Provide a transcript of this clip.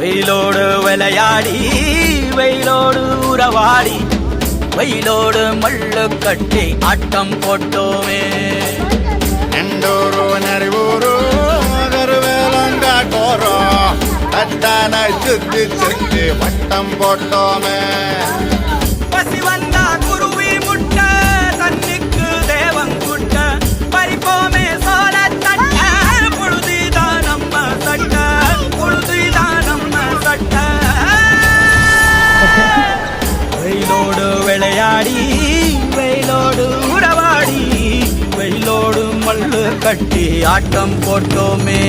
வெயிலோடு விளையாடி வெயிலோடு உறவாடி வெயிலோடு மல்லு கட்டி ஆட்டம் போட்டோமே. எண்டூரு நரிவூரு கருவேலங்காட்டோரோ தட்டான சுத்தி சுத்தி வட்டம் போட்டோமே. பசி வந்தா குருவி முட்ட தண்ணிக்கு தேவங்குட்ட பறிப்போமே சோழ தட்ட பொழுதுதான் நம்ம சட்ட பொழுதுதான் நம்ம சட்ட. வெயிலோடு விளையாடி வெயிலோடு உறவாடி வெயிலோடு மல்லு கட்டி ஆட்டம் போட்டோமே.